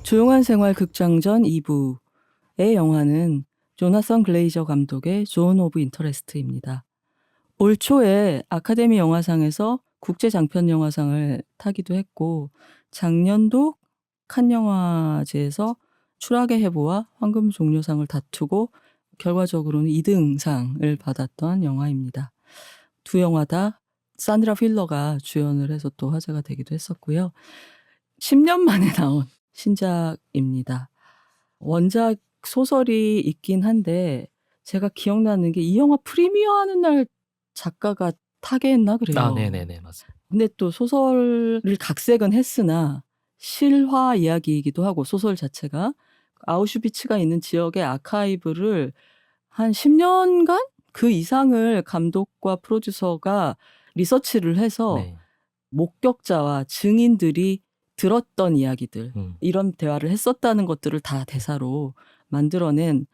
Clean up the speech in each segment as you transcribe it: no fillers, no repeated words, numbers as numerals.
조용한 생활 극장전 2부의 영화는 조나선 글레이저 감독의 존 오브 인터레스트입니다. 올 초에 아카데미 영화상에서 국제장편영화상을 타기도 했고 작년도 칸 영화제에서 추락의 해부와 황금종려상을 다투고 결과적으로는 2등상을 받았던 영화입니다. 두 영화 다 산드라 필러가 주연을 해서 또 화제가 되기도 했었고요. 10년 만에 나온 신작입니다. 원작 소설이 있긴 한데 제가 기억나는 게 이 영화 프리미어하는 날 작가가 타계했나 그래요. 네네네, 맞습니다. 근데 또 소설을 각색은 했으나 실화 이야기이기도 하고 소설 자체가 아우슈비츠가 있는 지역의 아카이브를 한 10년간 그 이상을 감독과 프로듀서가 리서치를 해서 네. 목격자와 증인들이 들었던 이야기들 이런 대화를 했었다는 것들을 다 대사로 만들어낸,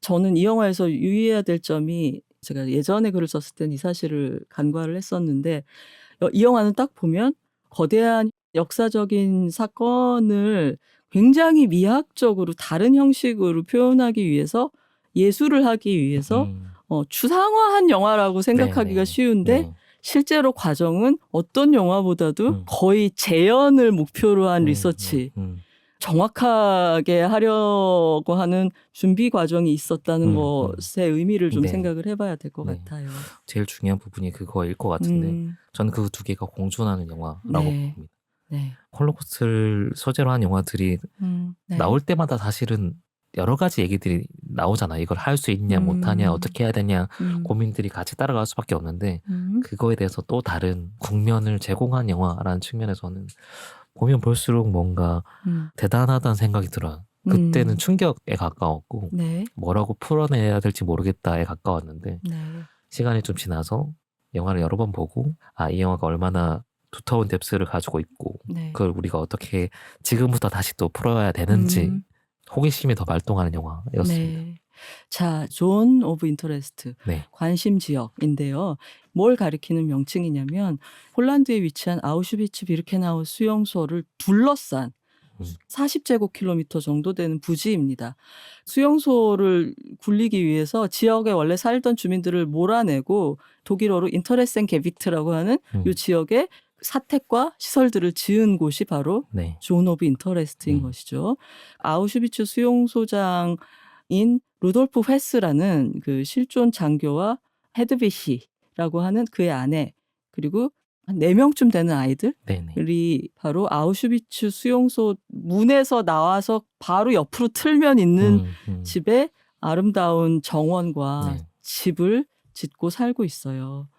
저는 이 영화에서 유의해야 될 점이, 제가 예전에 글을 썼을 땐 이 사실을 간과를 했었는데 이 영화는 딱 보면 거대한 역사적인 사건을 굉장히 미학적으로 다른 형식으로 표현하기 위해서, 예술을 하기 위해서 추상화한 영화라고 생각하기가 네네. 쉬운데 네. 실제로 과정은 어떤 영화보다도 거의 재현을 목표로 한 리서치, 정확하게 하려고 하는 준비 과정이 있었다는 것의 의미를 좀 네. 생각을 해봐야 될 것 네. 같아요. 제일 중요한 부분이 그거일 것 같은데 저는 그 두 개가 공존하는 영화라고 네. 봅니다. 네. 홀로코스트를 소재로 한 영화들이 네. 나올 때마다 사실은 여러 가지 얘기들이 나오잖아요. 이걸 할 수 있냐 못하냐 어떻게 해야 되냐 고민들이 같이 따라갈 수밖에 없는데 그거에 대해서 또 다른 국면을 제공한 영화라는 측면에서는 보면 볼수록 뭔가 대단하다는 생각이 들어요. 그때는 충격에 가까웠고 네. 뭐라고 풀어내야 될지 모르겠다에 가까웠는데 네. 시간이 좀 지나서 영화를 여러 번 보고 이 영화가 얼마나 두터운 뎁스를 가지고 있고 네. 그걸 우리가 어떻게 지금부터 다시 또 풀어야 되는지 호기심이 더 발동하는 영화였습니다. 네. 자, 존 오브 인터레스트, 네. 관심 지역인데요. 뭘 가리키는 명칭이냐면 폴란드에 위치한 아우슈비츠 비르케나우 수용소를 둘러싼 40제곱킬로미터 정도 되는 부지입니다. 수용소를 굴리기 위해서 지역에 원래 살던 주민들을 몰아내고 독일어로 인터레센게비트라고 하는 이 지역에 사택과 시설들을 지은 곳이 바로 네. 존 오브 인터레스트인 것이죠. 아우슈비츠 수용소장인 루돌프 헤스라는 그 실존 장교와 헤드비히라고 하는 그의 아내, 그리고 한 4명쯤 되는 아이들이 네네. 바로 아우슈비츠 수용소 문에서 나와서 바로 옆으로 틀면 있는 집에 아름다운 정원과 네. 집을 짓고 살고 있어요.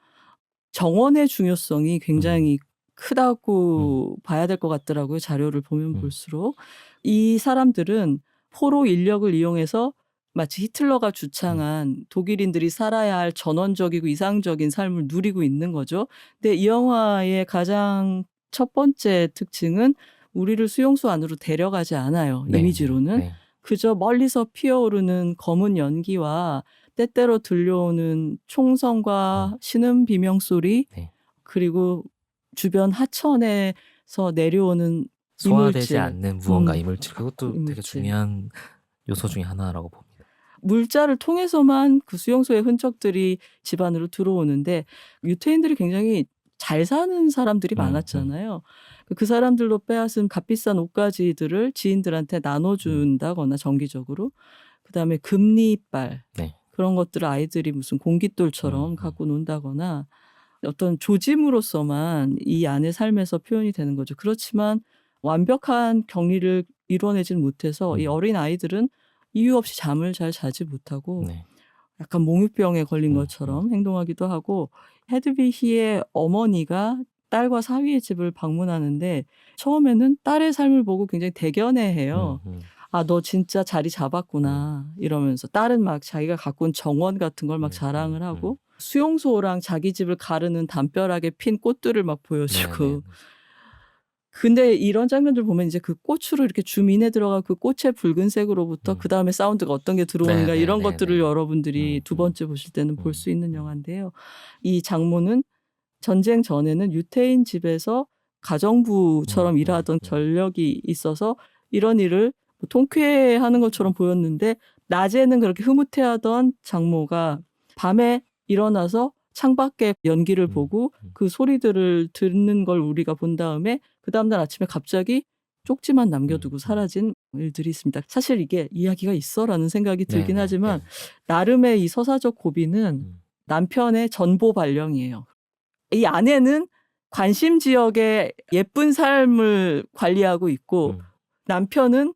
정원의 중요성이 굉장히 크다고 봐야 될 것 같더라고요. 자료를 보면 볼수록. 이 사람들은 포로 인력을 이용해서 마치 히틀러가 주창한 독일인들이 살아야 할 전원적이고 이상적인 삶을 누리고 있는 거죠. 근데 이 영화의 가장 첫 번째 특징은 우리를 수용소 안으로 데려가지 않아요. 이미지로는. 네. 그저 멀리서 피어오르는 검은 연기와 때때로 들려오는 총성과 신음 비명소리, 네. 그리고 주변 하천에서 내려오는 소화되지 이물질, 않는 무언가 이물질, 그것도 되게 이물질. 중요한 요소 중에 하나라고 봅니다. 물자를 통해서만 그 수용소의 흔적들이 집 안으로 들어오는데 유태인들이 굉장히 잘 사는 사람들이 많았잖아요. 그 사람들로 빼앗은 값비싼 옷가지들을 지인들한테 나눠준다거나 정기적으로, 그다음에 금리빨, 네. 그런 것들을 아이들이 무슨 공깃돌처럼 갖고 논다거나 어떤 조짐으로서만 이 안의 삶에서 표현이 되는 거죠. 그렇지만 완벽한 격리를 이뤄내지는 못해서 이 어린 아이들은 이유 없이 잠을 잘 자지 못하고 네. 약간 몽유병에 걸린 것처럼 행동하기도 하고, 헤드비히의 어머니가 딸과 사위의 집을 방문하는데 처음에는 딸의 삶을 보고 굉장히 대견해해요. 아, 너 진짜 자리 잡았구나 이러면서 딸은 막 자기가 갖고 온 정원 같은 걸 막 자랑을 하고 수용소랑 자기 집을 가르는 담벼락에 핀 꽃들을 막 보여주고. 근데 이런 장면들 보면 이제 그 꽃으로 이렇게 줌인에 들어가 그 꽃의 붉은색으로부터 그 다음에 사운드가 어떤 게 들어오는가 이런 것들을 여러분들이 두 번째 보실 때는 볼 수 있는 영화인데요. 이 장모는 전쟁 전에는 유태인 집에서 가정부처럼 일하던 전력이 있어서 이런 일을 통쾌해하는 것처럼 보였는데 낮에는 그렇게 흐뭇해하던 장모가 밤에 일어나서 창밖에 연기를 보고 그 소리들을 듣는 걸 우리가 본 다음에 그 다음날 아침에 갑자기 쪽지만 남겨두고 사라진 일들이 있습니다. 사실 이게 이야기가 있어라는 생각이 들긴 하지만 나름의 이 서사적 고비는 남편의 전보 발령이에요. 이 아내는 관심 지역의 예쁜 삶을 관리하고 있고 남편은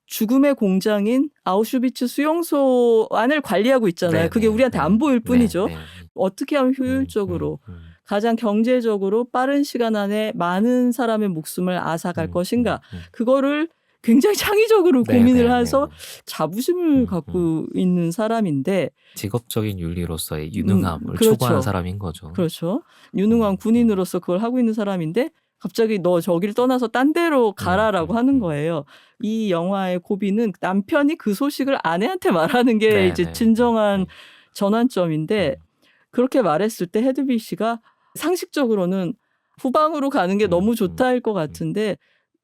죽음의 공장인 아우슈비츠 수용소 안을 관리하고 있잖아요. 그게 우리한테 안 보일 뿐이죠. 어떻게 하면 효율적으로 가장 경제적으로 빠른 시간 안에 많은 사람의 목숨을 앗아갈 것인가. 그거를 굉장히 창의적으로 고민을 해서 자부심을 갖고 있는 사람인데 직업적인 윤리로서의 유능함을 그렇죠. 추구하는 사람인 거죠. 그렇죠. 유능한 군인으로서 그걸 하고 있는 사람인데 갑자기 너 저기를 떠나서 딴 데로 가라라고 하는 거예요. 이 영화의 고비는 남편이 그 소식을 아내한테 말하는 게 이제 진정한 전환점인데 그렇게 말했을 때 헤드비시가 상식적으로는 후방으로 가는 게 너무 좋다일 것 같은데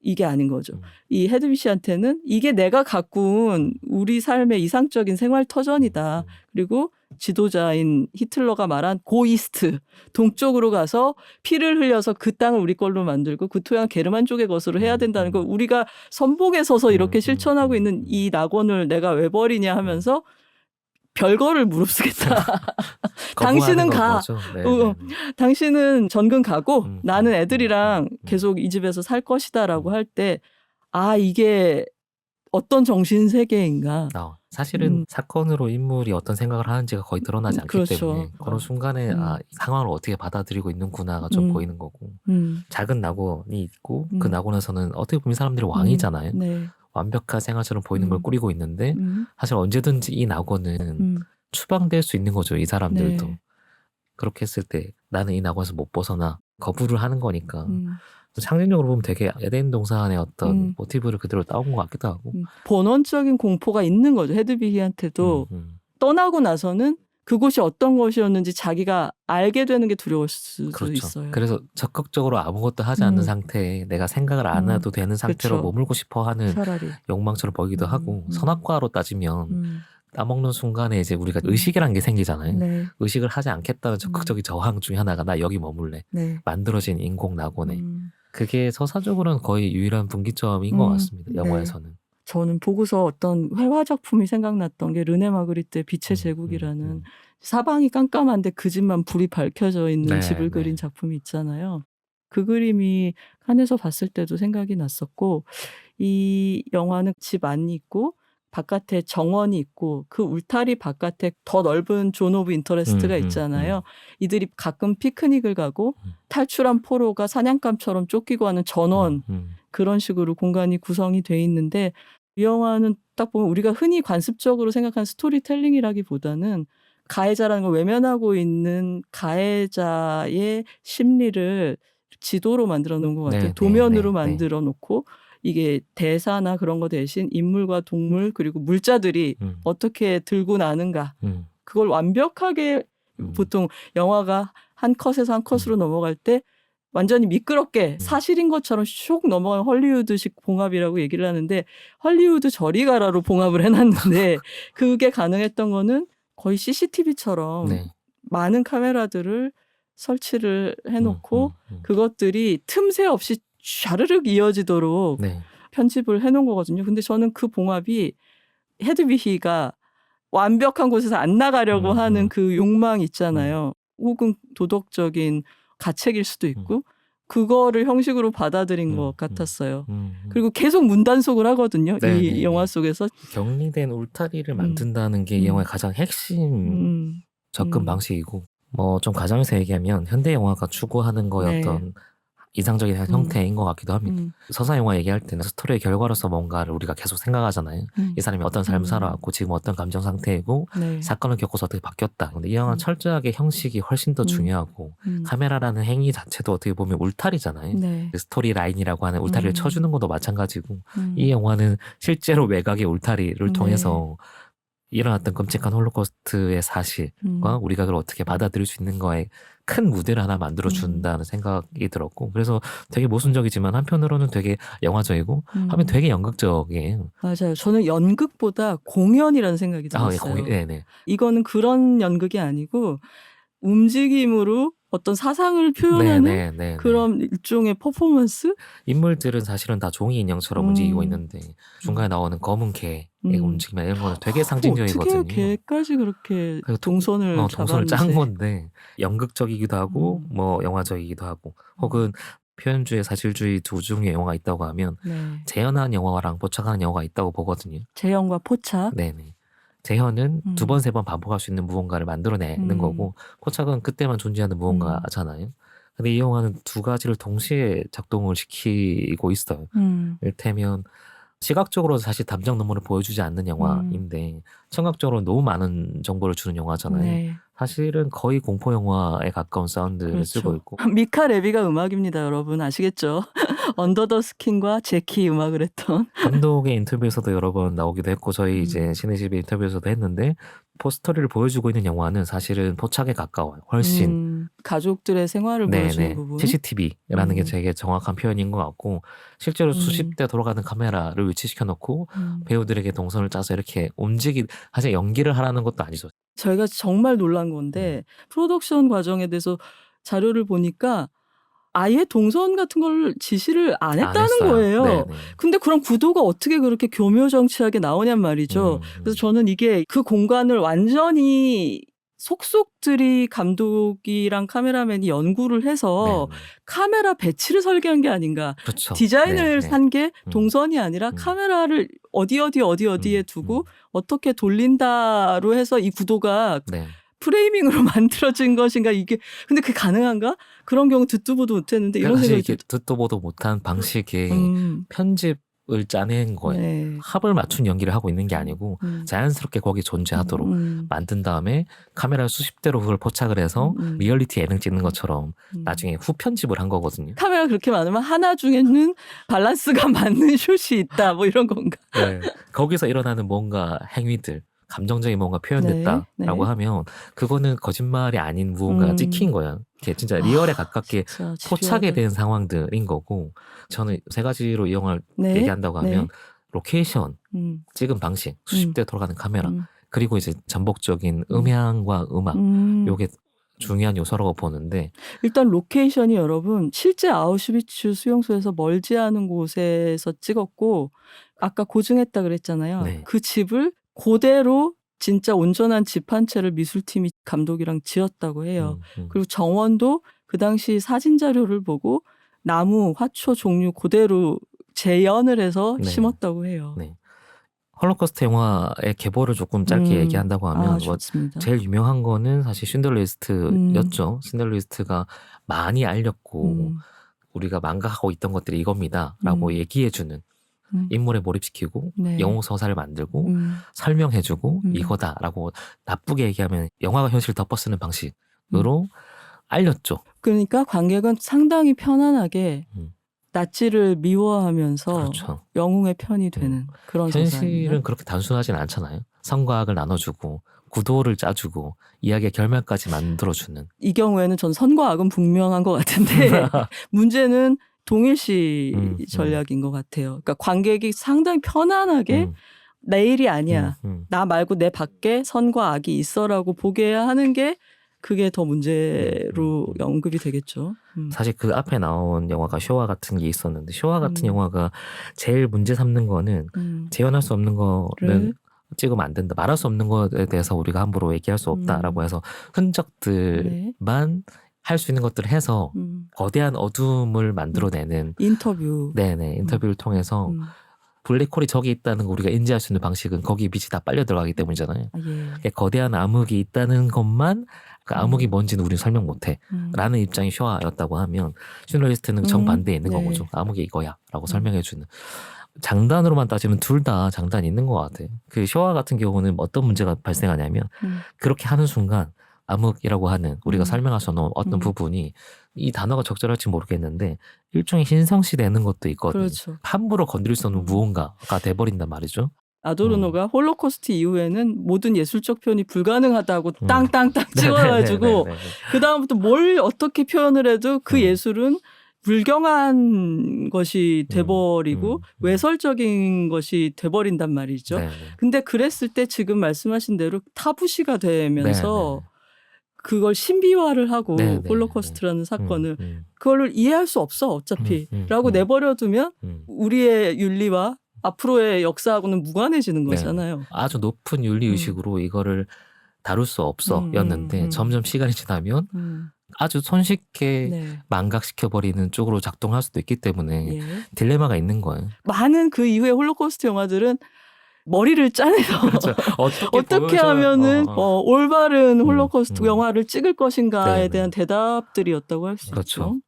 이게 아닌 거죠. 이 헤드비시한테는 이게 내가 가꾼 우리 삶의 이상적인 생활 터전이다. 그리고 지도자인 히틀러가 말한 고이스트, 동쪽으로 가서 피를 흘려서 그 땅을 우리 걸로 만들고 그 토양 게르만 쪽의 것으로 해야 된다는 거 우리가 선봉에 서서 이렇게 실천하고 있는 이 낙원을 내가 왜 버리냐 하면서 별거를 무릅쓰겠다. 당신은 가. 당신은 전근 가고 나는 애들이랑 계속 이 집에서 살 것이다라고 할 때 아 이게 어떤 정신세계인가. 사실은 사건으로 인물이 어떤 생각을 하는지가 거의 드러나지 않기 그렇죠. 때문에 그런 순간에 상황을 어떻게 받아들이고 있는구나가 좀 보이는 거고 작은 낙원이 있고 그 낙원에서는 어떻게 보면 사람들이 왕이잖아요. 완벽한 생활처럼 보이는 걸 꾸리고 있는데 사실 언제든지 이 낙원은 추방될 수 있는 거죠. 이 사람들도. 그렇게 했을 때 나는 이 낙원에서 못 벗어나 거부를 하는 거니까 상징적으로 보면 되게 에덴 동산의 어떤 모티브를 그대로 따온 것 같기도 하고 본원적인 공포가 있는 거죠. 헤드비히한테도 떠나고 나서는 그곳이 어떤 것이었는지 자기가 알게 되는 게 두려울 수도 있어요. 그래서 적극적으로 아무것도 하지 않는 상태에 내가 생각을 안 해도 되는 상태로 머물고 싶어 하는 차라리. 욕망처럼 보이기도 하고 선악과로 따지면 따먹는 순간에 이제 우리가 의식이라는 게 생기잖아요. 의식을 하지 않겠다는 적극적인 저항 중에 하나가 나 여기 머물래. 만들어진 인공 낙원에. 그게 서사적으로는 거의 유일한 분기점인 것 같습니다. 영화에서는. 저는 보고서 어떤 회화 작품이 생각났던 게 르네 마그리트의 빛의 제국이라는 사방이 깜깜한데 그 집만 불이 밝혀져 있는 집을 그린 작품이 있잖아요. 그 그림이 칸에서 봤을 때도 생각이 났었고 이 영화는 집 안이 있고 바깥에 정원이 있고 그 울타리 바깥에 더 넓은 존 오브 인터레스트가 있잖아요. 이들이 가끔 피크닉을 가고 탈출한 포로가 사냥감처럼 쫓기고 하는 전원 그런 식으로 공간이 구성이 돼 있는데 이 영화는 딱 보면 우리가 흔히 관습적으로 생각하는 스토리텔링이라기보다는 가해자라는 걸 외면하고 있는 가해자의 심리를 지도로 만들어 놓은 것 같아요. 도면으로 만들어 놓고 이게 대사나 그런 거 대신 인물과 동물 그리고 물자들이 어떻게 들고 나는가 그걸 완벽하게 보통 영화가 한 컷에서 한 컷으로 넘어갈 때 완전히 미끄럽게 사실인 것처럼 슉 넘어가는 헐리우드식 봉합이라고 얘기를 하는데 헐리우드 저리 가라로 봉합을 해놨는데 그게 가능했던 거는 거의 CCTV처럼 많은 카메라들을 설치를 해놓고 그것들이 틈새 없이 샤르륵 이어지도록 편집을 해놓은 거거든요. 근데 저는 그 봉합이 헤드비히가 완벽한 곳에서 안 나가려고 하는 그 욕망 있잖아요. 혹은 도덕적인 가책일 수도 있고 그거를 형식으로 받아들인 것 같았어요. 그리고 계속 문단속을 하거든요. 이 영화 속에서. 격리된 울타리를 만든다는 게 이 영화의 가장 핵심 접근 방식이고 뭐 좀 과장해서 얘기하면 현대 영화가 추구하는 거의 어떤 이상적인 형태인 것 같기도 합니다. 서사 영화 얘기할 때는 스토리의 결과로서 뭔가를 우리가 계속 생각하잖아요. 이 사람이 어떤 삶을 살아왔고 지금 어떤 감정 상태이고 사건을 겪어서 어떻게 바뀌었다. 근데 이 영화는 철저하게 형식이 훨씬 더 중요하고 카메라라는 행위 자체도 어떻게 보면 울타리잖아요. 그 스토리 라인이라고 하는 울타리를 쳐주는 것도 마찬가지고 이 영화는 실제로 외곽의 울타리를 통해서 일어났던 끔찍한 홀로코스트의 사실과 우리가 그걸 어떻게 받아들일 수 있는가에 큰 무대를 하나 만들어 준다는 생각이 들었고, 그래서 되게 모순적이지만 한편으로는 되게 영화적이고 하면 되게 연극적이에요. 맞아요. 저는 연극보다 공연이라는 생각이 들었어요. 네네. 이거는 그런 연극이 아니고 움직임으로 어떤 사상을 표현하는 네네. 그런 일종의 퍼포먼스? 인물들은 사실은 다 종이 인형처럼 움직이고 있는데 중간에 나오는 검은 개의 움직임이나 이런 거는 되게 상징적이거든요. 어떻게 개까지 그렇게 그래서 동선을 동선을 짠 잡았는지. 건데 연극적이기도 하고 뭐 영화적이기도 하고 혹은 표현주의, 사실주의 두 종류의 영화가 있다고 하면 네. 재현한 영화랑 포착하는 영화가 있다고 보거든요. 재현과 포착. 네네. 재현은 두 번, 세 번 반복할 수 있는 무언가를 만들어내는 거고 포착은 그때만 존재하는 무언가잖아요. 근데 이 영화는 두 가지를 동시에 작동을 시키고 있어요. 이를테면 시각적으로 사실 담정 너머를 보여주지 않는 영화인데 청각적으로 너무 많은 정보를 주는 영화잖아요. 네. 사실은 거의 공포 영화에 가까운 사운드를 그렇죠. 쓰고 있고. 미카 레비가 음악입니다, 여러분. 아시겠죠? 언더 더 스킨과 제키 음악을 했던. 감독의 인터뷰에서도 여러 번 나오기도 했고 저희 이제 신의집의 인터뷰에서도 했는데 포스터리를 보여주고 있는 영화는 사실은 포착에 가까워요. 훨씬. 가족들의 생활을 보여주는 부분. CCTV라는 게 되게 정확한 표현인 것 같고 실제로 수십 대 돌아가는 카메라를 위치시켜 놓고 배우들에게 동선을 짜서 이렇게 사실 연기를 하라는 것도 아니죠. 저희가 정말 놀란 건데 프로덕션 과정에 대해서 자료를 보니까 아예 동선 같은 걸 지시를 안 했다는 거예요. 네네. 근데 그럼 구도가 어떻게 그렇게 교묘정치하게 나오냔 말이죠. 그래서 저는 이게 그 공간을 완전히 속속들이 감독이랑 카메라맨이 연구를 해서 카메라 배치를 설계한 게 아닌가. 그렇죠. 디자인을 한 게 동선이 아니라 카메라를 어디에 두고 어떻게 돌린다로 해서 이 구도가 프레이밍으로 만들어진 것인가 이게. 근데 그게 가능한가? 그런 경우 듣도 보도 못했는데 이런 사실 생각이 이게 듣도 보도 못한 방식의 편집을 짜낸 거예요. 네. 합을 맞춘 연기를 하고 있는 게 아니고 자연스럽게 거기 존재하도록 만든 다음에 카메라 수십 대로 그걸 포착을 해서 리얼리티 예능 찍는 것처럼 나중에 후편집을 한 거거든요. 카메라 그렇게 많으면 하나 중에는 밸런스가 맞는 숏이 있다 뭐 이런 건가? 네. 거기서 일어나는 뭔가 행위들 감정적인 뭔가 표현됐다라고 하면 그거는 거짓말이 아닌 무언가 찍힌 거야. 이게 진짜 리얼에 가깝게 포착이 된 상황들인 거고 저는 세 가지로 이 영화를 얘기한다고 하면 로케이션, 찍은 방식, 수십 대 돌아가는 카메라 그리고 이제 전복적인 음향과 음악 요게 중요한 요소라고 보는데 일단 로케이션이 여러분 실제 아우슈비츠 수용소에서 멀지 않은 곳에서 찍었고 아까 고증했다 그랬잖아요. 그 집을 그대로 진짜 온전한 집 한 채를 미술팀이 감독이랑 지었다고 해요. 그리고 정원도 그 당시 사진 자료를 보고 나무, 화초 종류 그대로 재현을 해서 심었다고 해요. 홀로코스트 영화의 계보를 조금 짧게 얘기한다고 하면 뭐 제일 유명한 거는 사실 신들러 리스트였죠. 신들러 리스트가 많이 알렸고 우리가 망각하고 있던 것들이 이겁니다 라고 얘기해주는 인물에 몰입시키고 영웅 서사를 만들고 설명해주고 이거다라고 나쁘게 얘기하면 영화가 현실을 덮어쓰는 방식으로 알렸죠. 그러니까 관객은 상당히 편안하게 나치를 미워하면서 그렇죠. 영웅의 편이 되는 그런 현실은 그렇게 단순하진 않잖아요. 선과악을 나눠주고 구도를 짜주고 이야기의 결말까지 만들어주는. 이 경우에는 전 선과 악은 분명한 것 같은데 문제는 동일시 전략인 것 같아요. 그러니까 관객이 상당히 편안하게 내 일이 아니야. 나 말고 내 밖에 선과 악이 있어라고 보게 하는 게 그게 더 문제로 언급이 되겠죠. 사실 그 앞에 나온 영화가 쇼와 같은 게 있었는데 쇼와 같은 영화가 제일 문제 삼는 거는 재현할 수 없는 거는 찍으면 안 된다. 말할 수 없는 것에 대해서 우리가 함부로 얘기할 수 없다라고 해서 흔적들만 할 수 있는 것들을 해서 거대한 어둠을 만들어내는 인터뷰. 인터뷰를 통해서 블랙홀이 저기 있다는 거 우리가 인지할 수 있는 방식은 거기 빛이 다 빨려 들어가기 때문이잖아요. 거대한 암흑이 있다는 것만 그 암흑이 뭔지는 우리는 설명 못해 라는 입장이 쇼와였다고 하면 슐러리스트는 정반대에 있는 거죠. 암흑이 이거야 라고 설명해주는. 장단으로만 따지면 둘 다 장단이 있는 것 같아요. 그 쇼와 같은 경우는 어떤 문제가 발생하냐면 그렇게 하는 순간 암흑이라고 하는 우리가 설명할 수 없는 어떤 부분이 이 단어가 적절할지 모르겠는데 일종의 신성시 되는 것도 있거든요. 함부로 건드릴 수 없는 무언가가 돼버린단 말이죠. 아도르노가 홀로코스트 이후에는 모든 예술적 표현이 불가능하다고 음. 땅땅땅 찍어가지고 네네네네네. 그 다음부터 뭘 어떻게 표현을 해도 그 음. 예술은 불경한 것이 돼버리고 외설적인 것이 돼버린단 말이죠. 네네. 근데 그랬을 때 지금 말씀하신 대로 타부시가 되면서 네네. 그걸 신비화를 하고 네네. 홀로코스트라는 사건을 음. 그걸 이해할 수 없어 어차피 라고 내버려두면 우리의 윤리와 앞으로의 역사하고는 무관해지는 네. 거잖아요. 아주 높은 윤리 의식으로 이거를 다룰 수 없어였는데 점점 시간이 지나면 아주 손쉽게 네. 망각시켜버리는 쪽으로 작동할 수도 있기 때문에 예. 딜레마가 있는 거예요. 많은 그 이후의 홀로코스트 영화들은 머리를 짜내서 그렇죠. 어떻게 보여줘야- 하면은 올바른 홀로코스트 음. 영화를 찍을 것인가에 네네. 대한 대답들이었다고 할 수 그렇죠. 있죠.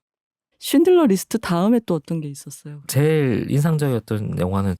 쉰들러 리스트 다음에 또 어떤 게 있었어요? 제일 인상적이었던 영화는